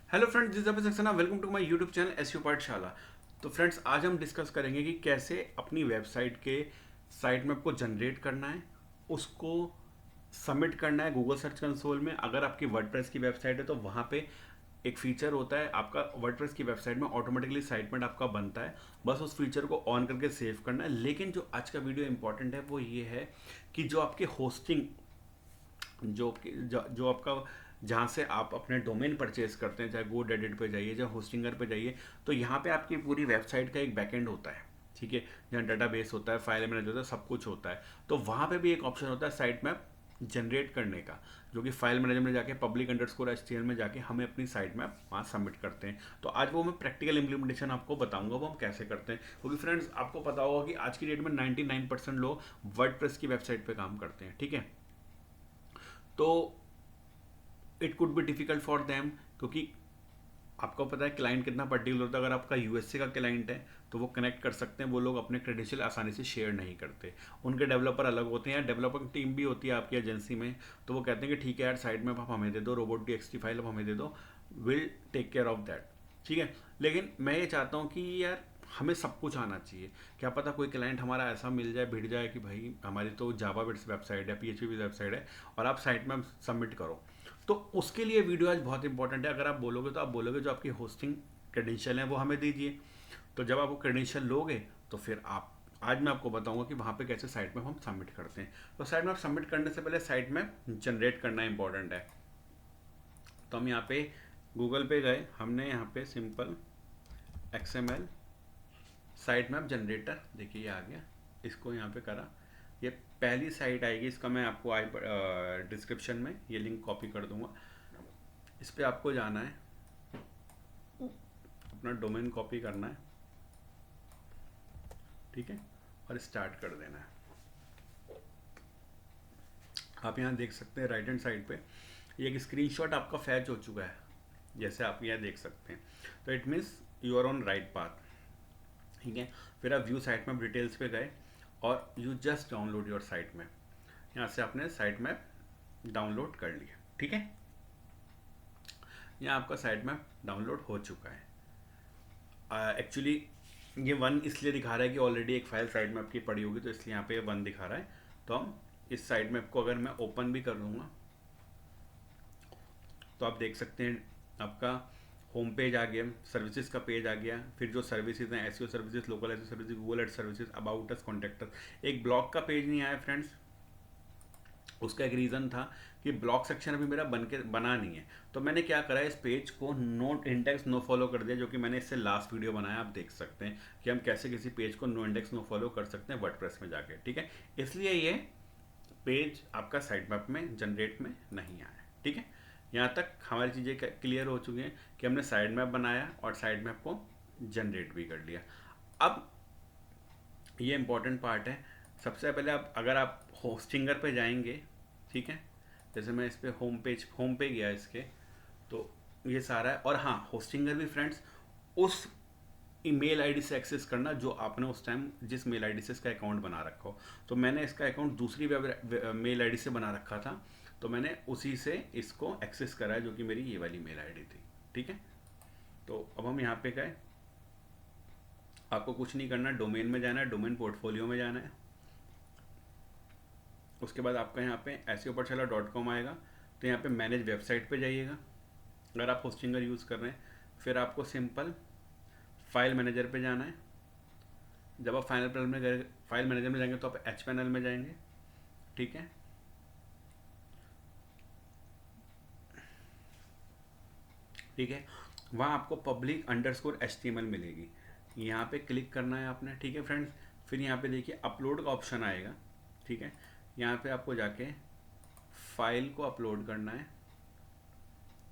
Hello friends, this is Saxena. Welcome to my YouTube channel SU Pathshala. तो friends, आज हम discuss करेंगे कि कैसे अपनी वेबसाइट के साइट मैप को जनरेट करना है, उसको सबमिट करना है गूगल सर्च कंसोल में। अगर आपकी वर्डप्रेस की वेबसाइट है तो वहाँ पे एक फीचर होता है, आपका वर्डप्रेस की वेबसाइट में ऑटोमेटिकली साइट मैप आपका बनता है। बस उस फीचर को ऑन करके सेव करना है। लेकिन जो आज का वीडियो इंपॉर्टेंट है वो ये है कि जो आपके होस्टिंग जो आपका जहाँ से आप अपने डोमेन परचेज करते हैं, चाहे GoDaddy पे जाइए, चाहे होस्टिंगर पे जाइए, तो यहाँ पे आपकी पूरी वेबसाइट का एक बैकएंड होता है। ठीक है, जहाँ डाटाबेस होता है, फाइल मैनेजर होता है, सब कुछ होता है। तो वहाँ पे भी एक ऑप्शन होता है साइट मैप जनरेट करने का, जो कि फाइल मैनेजर में जाके public_html में जाके हमें अपनी साइट मैप वहाँ सबमिट करते हैं। तो आज वो मैं प्रैक्टिकल इम्प्लीमेंटेशन आपको बताऊंगा वो हम कैसे करते हैं, क्योंकि फ्रेंड्स आपको पता होगा कि आज की डेट में 99% लोग वर्डप्रेस की वेबसाइट पे काम करते हैं। ठीक है, तो it could be difficult for them, क्योंकि आपको पता है क्लाइंट कितना पर्टिकुलर होता है। अगर आपका यूएसए का क्लाइंट है तो वो कनेक्ट कर सकते हैं, वो लोग अपने क्रेडेंशियल आसानी से शेयर नहीं करते। उनके डेवलपर अलग होते हैं, डेवलपिंग टीम भी होती है आपकी एजेंसी में, तो वो कहते हैं कि ठीक है यार, साइड में आप हमें दे दो, robots.txt फाइल आप हमें दे दो, will take care of that. ठीक है, लेकिन मैं ये चाहता हूँ कि यार हमें सब कुछ आना चाहिए। क्या पता कोई क्लाइंट हमारा ऐसा मिल जाए, भिड़ जाए कि भाई हमारी तो जावा बेस्ड वेबसाइट है, PHP वेबसाइट है, और आप साइट में सबमिट करो। तो उसके लिए वीडियो आज बहुत इंपॉर्टेंट है। अगर आप बोलोगे तो आप बोलोगे जो आपकी होस्टिंग क्रेडेंशियल है वो हमें दीजिए। तो जब आप वो क्रेडेंशियल लोगे तो फिर आप, आज मैं आपको बताऊंगा कि वहाँ पे कैसे साइट में हम सबमिट करते हैं। तो साइट में सबमिट करने से पहले साइट में जनरेट करना इंपॉर्टेंट है। तो हम यहाँ पे गूगल पे गए, हमने यहाँ पे simple XML site map generator, देखिए ये आ गया, इसको यहाँ पे करा। ये पहली साइट आएगी, इसका मैं आपको आई डिस्क्रिप्शन में ये लिंक कॉपी कर दूंगा। इस पर आपको जाना है, अपना डोमेन कॉपी करना है, ठीक है, और स्टार्ट कर देना है। आप यहाँ देख सकते हैं राइट हैंड साइड पे ये एक स्क्रीनशॉट आपका फैच हो चुका है, जैसे आप यहाँ देख सकते हैं। तो it means you are on right path. ठीक है, फिर आप व्यू साइट मैप डिटेल्स पे गए और you just download your site map. यहाँ से आपने साइट मैप डाउनलोड कर लिया। ठीक है, यहाँ आपका साइट मैप डाउनलोड हो चुका है। एक्चुअली ये वन इसलिए दिखा रहा है कि ऑलरेडी एक फाइल साइट मैप की पड़ी होगी, तो इसलिए यहाँ पे ये वन दिखा रहा है। तो हम इस साइट मैप को अगर मैं ओपन भी कर लूँगा तो आप देख सकते हैं आपका होम पेज आ गया, सर्विसेज का पेज आ गया, फिर जो सर्विसेज हैं, SEO services, local SEO services, Google ad services, about us, contact us. एक ब्लॉग का पेज नहीं आया फ्रेंड्स, उसका एक रीज़न था कि ब्लॉग सेक्शन अभी मेरा बना नहीं है। तो मैंने क्या करा, इस पेज को नो इंडेक्स नो फॉलो कर दिया, जो कि मैंने इससे लास्ट वीडियो बनाया। आप देख सकते हैं कि हम कैसे किसी पेज को नो इंडेक्स नो फॉलो कर सकते हैं वर्डप्रेस में जाके। ठीक है, इसलिए ये पेज आपका साइट मैप में जनरेट में नहीं आया। ठीक है, यहाँ तक हमारी चीज़ें क्लियर हो चुकी हैं कि हमने साइड मैप बनाया और साइड मैप को जनरेट भी कर लिया। अब ये इंपॉर्टेंट पार्ट है। सबसे पहले आप, अगर आप होस्टिंगर पे जाएंगे, ठीक है, जैसे मैं इस पे होम पे गया इसके, तो ये सारा है। और हाँ, होस्टिंगर भी फ्रेंड्स उस ईमेल आईडी से एक्सेस करना जो आपने उस टाइम जिस मेल आईडी से इसका अकाउंट बना रखा हो। तो मैंने इसका अकाउंट दूसरी मेल आईडी से बना रखा था, तो मैंने उसी से इसको एक्सेस करा है, जो कि मेरी ये वाली मेल आईडी थी। ठीक है, तो अब हम यहाँ पे गए, आपको कुछ नहीं करना, डोमेन में जाना है, डोमेन पोर्टफोलियो में जाना है। उसके बाद आपका यहाँ पे SEOPathshala.com आएगा, तो यहाँ पे मैनेज वेबसाइट पे जाइएगा अगर आप होस्टिंगर यूज़ कर रहे हैं। फिर आपको सिंपल फाइल मैनेजर पे जाना है। जब आप फाइल मैनेजर में जाएंगे तो आप HPanel में जाएंगे। ठीक है, ठीक है, वहाँ आपको public_html मिलेगी, यहाँ पे क्लिक करना है आपने। ठीक है फ्रेंड्स, फिर यहाँ पे देखिए अपलोड का ऑप्शन आएगा। ठीक है, यहाँ पे आपको जाके फाइल को अपलोड करना है,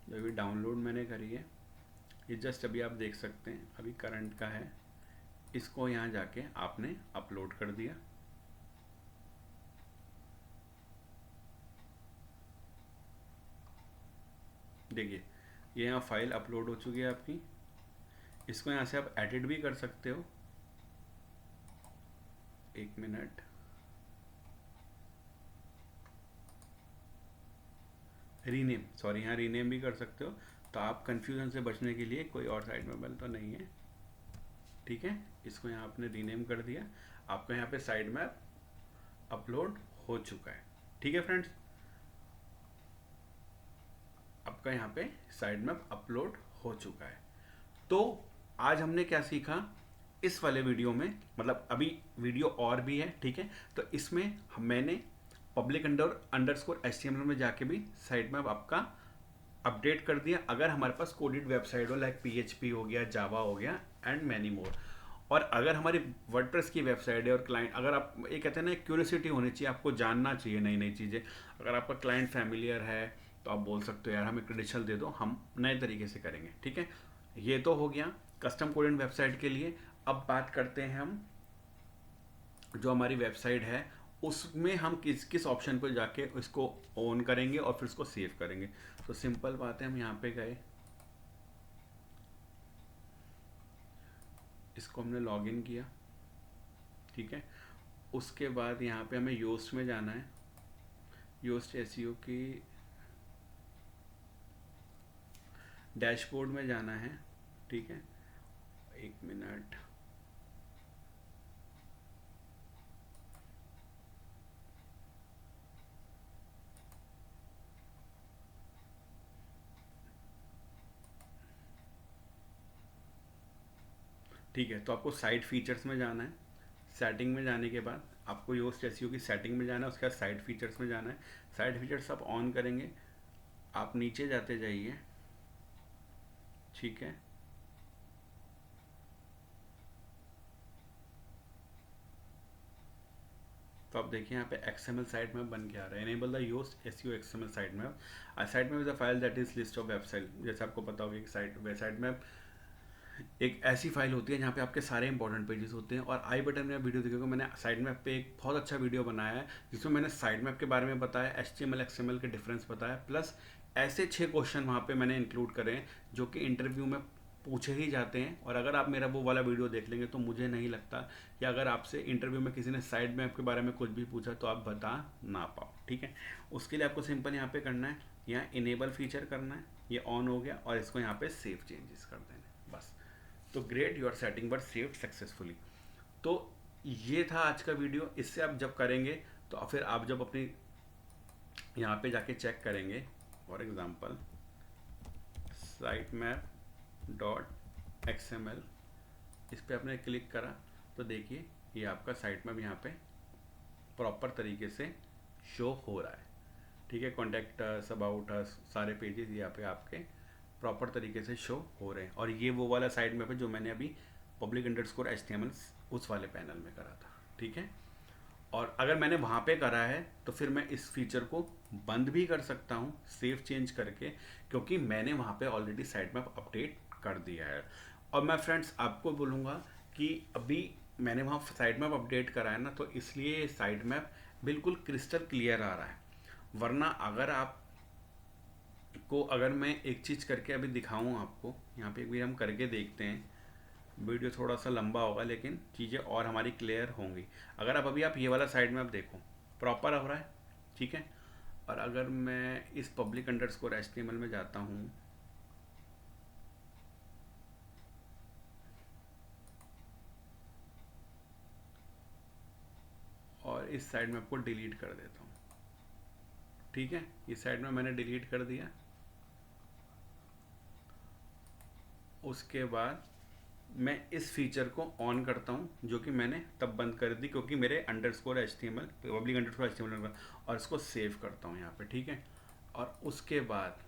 जो भी डाउनलोड मैंने करी है। ये जस्ट अभी आप देख सकते हैं, अभी करंट का है। इसको यहाँ जाके आपने अपलोड कर दिया। देखिए ये यहाँ फाइल अपलोड हो चुकी है आपकी। इसको यहाँ से आप एडिट भी कर सकते हो। एक मिनट, रीनेम, सॉरी, यहाँ रीनेम भी कर सकते हो। तो आप कन्फ्यूजन से बचने के लिए कोई और साइड मैप तो नहीं है, ठीक है। इसको यहाँ आपने रीनेम कर दिया, आपका यहाँ पे साइड मैप अपलोड हो चुका है, ठीक है फ्रेंड्स। आपका यहाँ पे साइड मैप अपलोड हो चुका है। तो आज हमने क्या सीखा इस वाले वीडियो में, मतलब अभी वीडियो और भी है, ठीक है। तो इसमें मैंने पब्लिक अंडरस्कोर HTML में जाके भी साइड मैप आपका अपडेट कर दिया, अगर हमारे पास कोडेड वेबसाइट हो, लाइक PHP हो गया, जावा हो गया एंड मैनी मोर। और अगर हमारी वर्डप्रेस की वेबसाइट है और क्लाइंट, अगर आप ये कहते हैं ना, क्यूरियोसिटी होनी चाहिए, आपको जानना चाहिए नई नई चीज़ें। अगर आपका क्लाइंट फैमिलियर है तो आप बोल सकते हो यार हमें क्रेडेंशियल दे दो, हम नए तरीके से करेंगे, ठीक है। ये तो हो गया कस्टम कोडेड वेबसाइट के लिए। अब बात करते हैं हम जो हमारी वेबसाइट है उसमें हम किस किस ऑप्शन पर जाके इसको ऑन करेंगे और फिर उसको सेव करेंगे। तो सिंपल बात है, हम यहाँ पे गए, इसको हमने लॉगिन किया, ठीक है। उसके बाद यहाँ पे हमें योस्ट में जाना है, योस्ट एसईओ की डैशबोर्ड में जाना है, ठीक है। एक मिनट, ठीक है। तो आपको साइट फीचर्स में जाना है, सेटिंग में जाने के बाद आपको योस्ट एसईओ की सेटिंग में जाना है, उसके बाद साइट फीचर्स में जाना है। साइट फीचर्स आप ऑन करेंगे, आप नीचे जाते जाइए, ठीक है। तो आप देखिए यहाँ पे XML साइट मैप बन के आ रहा है, enable the Yoast SEO XML site map. Site map is a file that is list of website. जैसे आपको पता होगा कि साइट मैप एक ऐसी फाइल होती है जहाँ पे आपके सारे इंपॉर्टेंट पेजेस होते हैं। और आई बटन में आप वीडियो देखोगे, मैंने साइड मैप पे एक बहुत अच्छा वीडियो बनाया है जिसमें मैंने साइड मैप के बारे में बताया, HTML XML के डिफरेंस बताया, प्लस ऐसे 6 क्वेश्चन वहाँ पे मैंने इंक्लूड करे हैं जो कि इंटरव्यू में पूछे ही जाते हैं। और अगर आप मेरा वो वाला वीडियो देख लेंगे तो मुझे नहीं लगता कि अगर आपसे इंटरव्यू में किसी ने साइड मैप के बारे में कुछ भी पूछा तो आप बता ना पाओ, ठीक है। उसके लिए आपको सिंपल यहाँ पे करना है, यहाँ इनेबल फीचर करना है, ये ऑन हो गया, और इसको यहाँ पे सेव चेंजेस कर देना है, बस। तो great, your setting were saved successfully. तो ये था आज का वीडियो। इससे आप जब करेंगे तो फिर आप जब अपनी यहाँ पे जाके चेक करेंगे, for example site map dot XML, इस पर आपने क्लिक करा तो देखिए ये आपका साइट मैप यहाँ पे प्रॉपर तरीके से शो हो रहा है, ठीक है। कॉन्टैक्ट अस, अबाउट अस, सारे पेजेस यहाँ पे आपके प्रॉपर तरीके से शो हो रहे हैं। और ये वो वाला साइट मैप है जो मैंने अभी पब्लिक अंडरस्कोर HTML उस वाले पैनल में करा था, ठीक है। और अगर मैंने वहाँ पे करा है तो फिर मैं इस फीचर को बंद भी कर सकता हूँ सेव चेंज करके, क्योंकि मैंने वहाँ पे ऑलरेडी साइट मैप अपडेट कर दिया है। और मैं फ्रेंड्स आपको बोलूँगा कि अभी मैंने वहाँ साइट मैप अपडेट करा है ना, तो इसलिए साइट मैप बिल्कुल क्रिस्टल क्लियर आ रहा है। वरना अगर आप को अगर मैं एक चीज़ करके अभी दिखाऊं आपको, यहाँ पे भी हम करके देखते हैं, वीडियो थोड़ा सा लंबा होगा लेकिन चीज़ें और हमारी क्लियर होंगी। अगर आप ये वाला साइड मैप देखो, प्रॉपर हो रहा है, ठीक है। और अगर मैं इस पब्लिक अंडरस्कोर HTML में जाता हूँ, और इस साइड मैप को डिलीट कर देता हूँ, ठीक है। इस साइड में मैंने डिलीट कर दिया। उसके बाद मैं इस फीचर को ऑन करता हूँ जो कि मैंने तब बंद कर दी क्योंकि मेरे underscore HTML, public underscore HTML, और इसको सेव करता हूँ यहाँ पे, ठीक है। और उसके बाद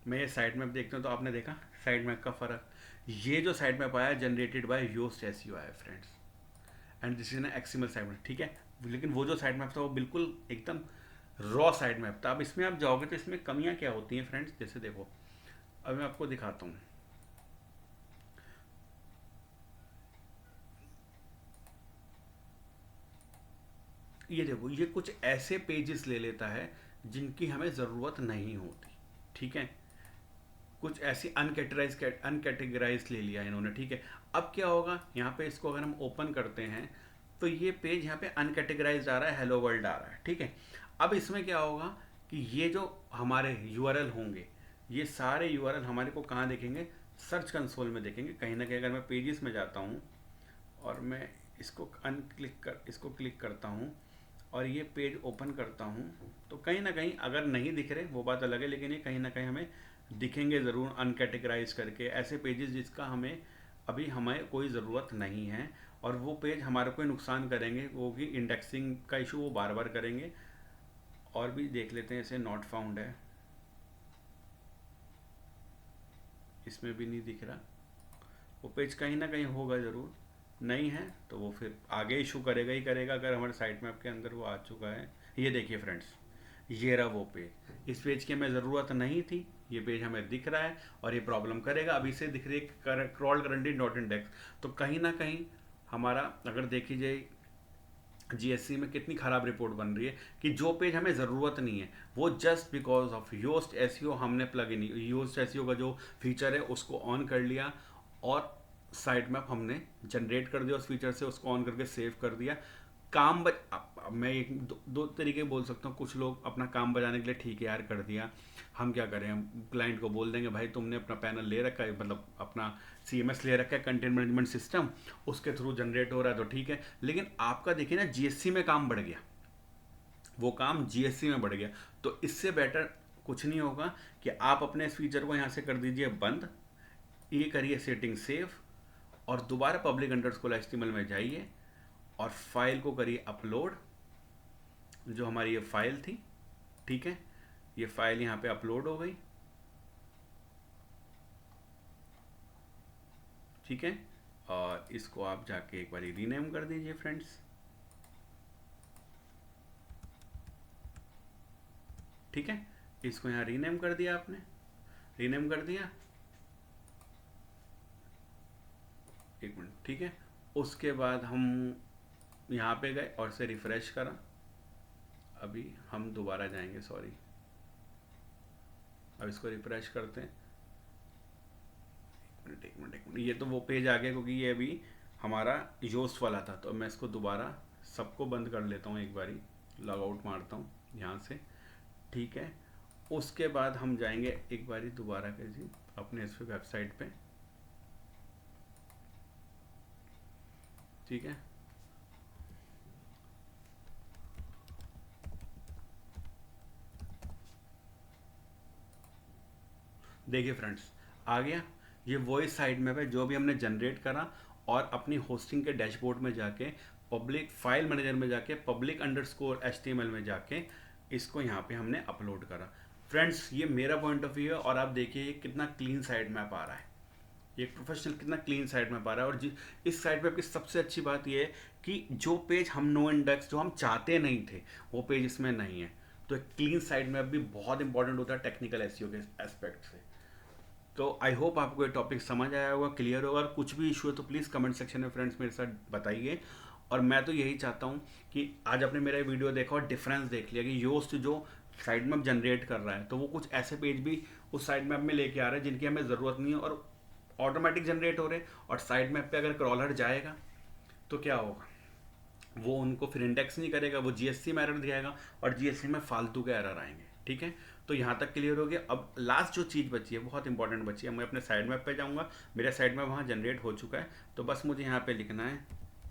मैं ये साइड मैप देखता हूँ तो आपने देखा साइड मैप का फ़र्क। ये जो साइड मैप आया जनरेटेड बाय योस्ट एसईओ आया friends, and this is an XML side map, ठीक है। लेकिन वो जो साइड मैप था वो बिल्कुल एकदम रॉ साइड मैप था। अब इसमें आप जाओगे तो इसमें कमियाँ क्या होती हैं फ्रेंड्स, जैसे देखो अब मैं आपको दिखाता हूँ। ये देखो, ये कुछ ऐसे पेजेस ले लेता है जिनकी हमें ज़रूरत नहीं होती, ठीक है। कुछ ऐसी अनकैटेगराइज ले लिया इन्होंने, ठीक है। अब क्या होगा, यहाँ पे इसको अगर हम ओपन करते हैं तो ये पेज यहाँ पे अनकैटेगराइज आ रहा है, हेलो वर्ल्ड आ रहा है, ठीक है। अब इसमें क्या होगा कि ये जो हमारे URL होंगे, ये सारे यूआरएल हमारे को कहाँ देखेंगे, सर्च कंसोल में देखेंगे कहीं ना कहीं। अगर मैं पेजेस में जाता हूँ और मैं इसको क्लिक करता हूँ और ये पेज ओपन करता हूँ, तो कहीं ना कहीं अगर नहीं दिख रहे वो बात अलग है, लेकिन ये कहीं ना कहीं हमें दिखेंगे ज़रूर अनकैटेगराइज करके, ऐसे पेजेस जिसका हमें अभी हमें कोई ज़रूरत नहीं है, और वो पेज हमारे को नुकसान करेंगे, वो कि इंडेक्सिंग का इशू वो बार बार करेंगे। और भी देख लेते हैं, ऐसे नॉट फाउंड है, इसमें भी नहीं दिख रहा, वो पेज कहीं ना कहीं होगा ज़रूर, नहीं है तो वो फिर आगे इशू करेगा ही करेगा अगर हमारे साइट मैप के अंदर वो आ चुका है। ये देखिए फ्रेंड्स, ये रहा वो पेज, इस पेज की हमें ज़रूरत नहीं थी, ये पेज हमें दिख रहा है और ये प्रॉब्लम करेगा। अभी से दिख रही है क्रॉल करंटली डॉट इंडेक्स, तो कहीं ना कहीं हमारा अगर देखी जाए जीएससी में कितनी ख़राब रिपोर्ट बन रही है कि जो पेज हमें ज़रूरत नहीं है, वो just because of Yoast SEO हमने प्लग इन योस्ट एसईओ का जो फीचर है उसको ऑन कर लिया और साइट मैप हमने जनरेट कर दिया उस फीचर से, उसको ऑन करके सेव कर दिया। काम मैं एक दो तरीके बोल सकता हूँ। कुछ लोग अपना काम बजाने के लिए ठीक है यार कर दिया, हम क्या करें, हम क्लाइंट को बोल देंगे भाई तुमने अपना पैनल ले रखा है, मतलब अपना सीएमएस ले रखा है, कंटेंट मैनेजमेंट सिस्टम, उसके थ्रू जनरेट हो रहा है तो ठीक है। लेकिन आपका देखिए ना जीएससी में काम बढ़ गया, वो काम जीएससी में बढ़ गया, तो इससे बेटर कुछ नहीं होगा कि आप अपने इस फीचर को यहाँ से कर दीजिए बंद, ये करिए सेटिंग सेव, और दोबारा पब्लिक अंडरस्कोर एचटीएमएल में जाइए और फाइल को करिए अपलोड, जो हमारी ये फाइल थी, ठीक है, ये फाइल यहाँ पे अपलोड हो गई, ठीक है, और इसको आप जाके एक बार रीनेम कर दीजिए फ्रेंड्स, ठीक है, इसको यहाँ रीनेम कर दिया आपने, रीनेम कर दिया, एक मिनट, ठीक है। उसके बाद हम यहाँ पे गए और से रिफ्रेश करा, अभी हम दोबारा जाएंगे, सॉरी, अब इसको रिफ्रेश करते हैं, एक मिनट, ये तो वो पेज आ गया क्योंकि ये अभी हमारा योस्ट वाला था, तो मैं इसको दोबारा सबको बंद कर लेता हूँ, एक बारी लॉग आउट मारता हूँ यहाँ से, ठीक है। उसके बाद हम जाएंगे एक बारी दोबारा कैसे अपने इस वेबसाइट पे, ठीक है, देखिए फ्रेंड्स आ गया, ये वॉइस साइड में है जो भी हमने जनरेट करा, और अपनी होस्टिंग के डैशबोर्ड में जाके पब्लिक फाइल मैनेजर में जाके पब्लिक अंडरस्कोर एचटीएमएल में जाके इसको यहाँ पे हमने अपलोड करा। फ्रेंड्स ये मेरा पॉइंट ऑफ व्यू है, और आप देखिए कितना क्लीन साइड मैप आ रहा है, ये प्रोफेशनल कितना क्लीन साइड मैप आ रहा है। और इस साइड मैप की सबसे अच्छी बात ये है कि जो पेज हम नो इंडेक्स जो हम चाहते नहीं थे वो पेज इसमें नहीं है, तो एक क्लीन साइड मैप भी बहुत इंपॉर्टेंट होता है टेक्निकल एसईओ के एस्पेक्ट से। तो आई होप आपको ये टॉपिक समझ आया होगा, क्लियर होगा, और कुछ भी इशू है तो प्लीज़ कमेंट सेक्शन में फ्रेंड्स मेरे साथ बताइए। और मैं तो यही चाहता हूँ कि आज आपने मेरा वीडियो देखा और डिफरेंस देख लिया कि योस्ट जो साइड मैप जनरेट कर रहा है तो वो कुछ ऐसे पेज भी उस साइड मैप में लेके आ रहा है जिनकी हमें ज़रूरत नहीं है और ऑटोमेटिक जनरेट हो रहे हैं, और साइड मैप पे अगर क्रॉलर जाएगा तो क्या होगा, वो उनको फिर इंडेक्स नहीं करेगा, वो जीएससी में एरर दिखाएगा और जीएससी में फालतू के एरर आएंगे, ठीक है। तो यहाँ तक क्लियर हो गया। अब लास्ट जो चीज़ बची है बहुत इंपॉर्टेंट बची है, मैं अपने साइड मैप पे जाऊँगा, मेरा साइड मैप वहाँ जनरेट हो चुका है, तो बस मुझे यहाँ पे लिखना है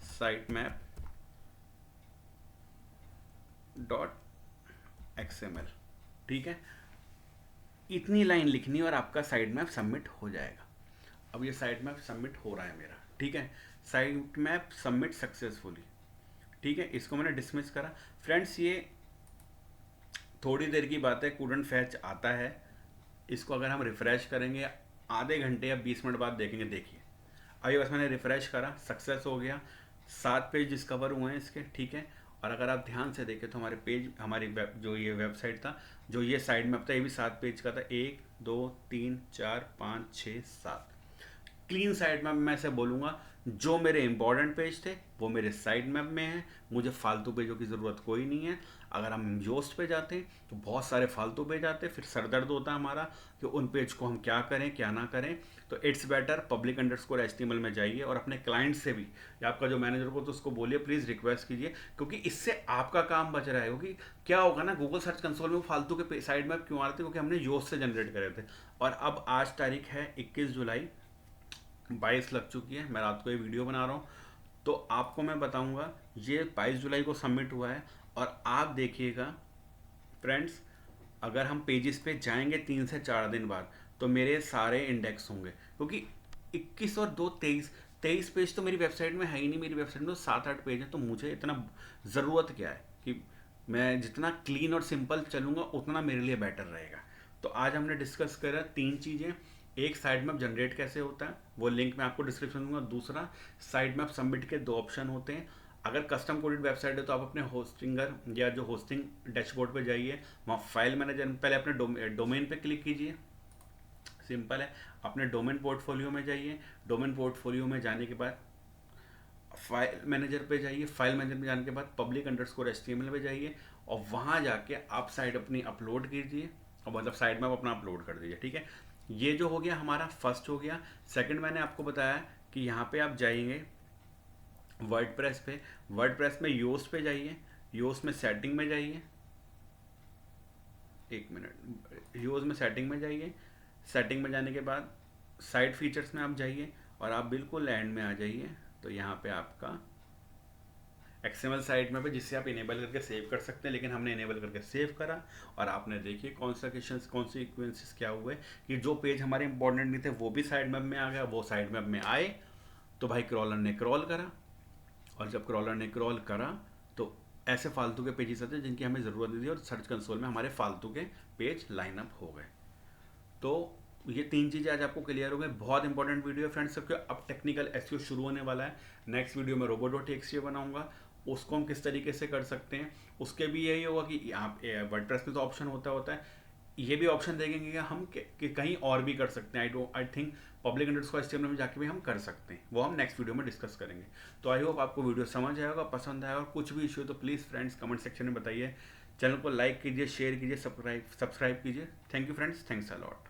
साइट मैप .xml, ठीक है, इतनी लाइन लिखनी और आपका साइड मैप सबमिट हो जाएगा। अब ये साइट मैप सबमिट हो रहा है मेरा, ठीक है, साइट मैप सबमिट सक्सेसफुली, ठीक है, इसको मैंने डिसमिस करा। फ्रेंड्स ये थोड़ी देर की बात है, कूडेंट फैच आता है, इसको अगर हम रिफ़्रेश करेंगे आधे घंटे या 20 मिनट बाद देखेंगे, देखिए अभी बस मैंने रिफ़्रेश करा, सक्सेस हो गया, 7 पेज डिस्कवर हुए हैं इसके, ठीक है। और अगर आप ध्यान से देखें तो हमारे पेज हमारी जो ये वेबसाइट था, जो ये साइड मैप था, ये भी 7 पेज का था, 1 2 3 4 5 6 7, क्लीन साइट मैप मैं ऐसे बोलूँगा, जो मेरे इंपॉर्टेंट पेज थे वो मेरे साइट मैप में हैं, मुझे फालतू पेजों की ज़रूरत कोई नहीं है। अगर हम योस्ट पे जाते हैं तो बहुत सारे फालतू पेज आते हैं, फिर सर दर्द होता है हमारा कि उन पेज को हम क्या करें क्या ना करें। तो it's better public underscore HTML में जाइए और अपने क्लाइंट से भी या आपका जो मैनेजर को तो उसको बोलिए प्लीज़ रिक्वेस्ट कीजिए, क्योंकि इससे आपका काम बच रहा है। क्योंकि क्या होगा ना, गूगल सर्च कंसोल में वो फालतू के साइड मैप क्यों आ रहे थे, क्योंकि हमने योस्ट से जनरेट करे थे। और अब आज तारीख है 21 जुलाई, 22 लग चुकी है, मैं रात को ये वीडियो बना रहा हूँ। तो आपको मैं बताऊंगा ये 22 जुलाई को सबमिट हुआ है। और आप देखिएगा फ्रेंड्स, अगर हम पेजेस पे जाएंगे 3 से 4 दिन बाद तो मेरे सारे इंडेक्स होंगे, क्योंकि 21 और 2 23 पेज तो मेरी वेबसाइट में है ही नहीं। मेरी वेबसाइट में तो 7-8 पेज है, तो मुझे इतना ज़रूरत क्या है कि मैं जितना क्लीन और सिंपल चलूँगा उतना मेरे लिए बेटर रहेगा। तो आज हमने डिस्कस करा 3 चीज़ें। एक, साइट मैप जनरेट कैसे होता है, वो लिंक मैं आपको डिस्क्रिप्शन दूंगा। दूसरा, साइट मैप सबमिट के 2 ऑप्शन होते हैं। अगर कस्टम कोडेड वेबसाइट है तो आप अपने होस्टिंगर या जो होस्टिंग डैशबोर्ड पे जाइए, वहाँ फाइल मैनेजर में पहले अपने डोमेन पे क्लिक कीजिए, सिंपल है। अपने डोमेन पोर्टफोलियो में जाइए, डोमेन पोर्टफोलियो में जाने के बाद फाइल मैनेजर पे जाइए, फाइल मैनेजर में जाने के बाद पब्लिक अंडरस्कोर HTML पे जाइए और वहाँ जाके आप साइट अपनी अपलोड कीजिए, और मतलब साइट मैप अपना अपलोड कर दीजिए, ठीक है। ये जो हो गया हमारा फर्स्ट हो गया। सेकंड, मैंने आपको बताया कि यहाँ पे आप जाएंगे वर्डप्रेस पे, वर्डप्रेस में योस्ट पे जाइए, योस्ट में सेटिंग में जाइए, एक मिनट, योस्ट में सेटिंग में जाइए। सेटिंग में जाने के बाद साइट फीचर्स में आप जाइए और आप बिल्कुल एंड में आ जाइए। तो यहाँ पे आपका XML साइट में, जिससे आप इनेबल करके सेव कर सकते हैं, लेकिन हमने इनेबल करके सेव करा और आपने देखिए कॉन्सिक्वेंसेस क्या हुए कि जो पेज हमारे इंपॉर्टेंट नहीं थे वो भी साइड मैप में आ गया, वो साइड मैप में आए तो भाई क्रॉलर ने क्रॉल करा, और जब क्रॉलर ने क्रॉल करा तो ऐसे फालतू के पेजेस आते जिनकी हमें ज़रूरत नहीं थी, और सर्च कंसोल में हमारे फालतू के पेज लाइनअप हो गए। तो ये 3 चीज़ें आज आपको क्लियर हो गई। बहुत इंपॉर्टेंट वीडियो है फ्रेंड्स सबके। अब टेक्निकल SEO शुरू होने वाला है। नेक्स्ट वीडियो में robo.txt बनाऊंगा, उसको हम किस तरीके से कर सकते हैं। उसके भी यही होगा कि आप वर्डप्रेस में तो ऑप्शन होता है, ये भी ऑप्शन देखेंगे कि हम कि कहीं और भी कर सकते हैं। I think public underscore HTML में जाके भी हम कर सकते हैं, वो हम नेक्स्ट वीडियो में डिस्कस करेंगे। तो आई होप आपको वीडियो समझ आएगा, पसंद आएगा। और कुछ भी इशू तो प्लीज़ फ्रेंड्स कमेंट सेक्शन में बताइए। चैनल को लाइक कीजिए, शेयर कीजिए, सब्सक्राइब कीजिए। Thank you friends, thanks a lot.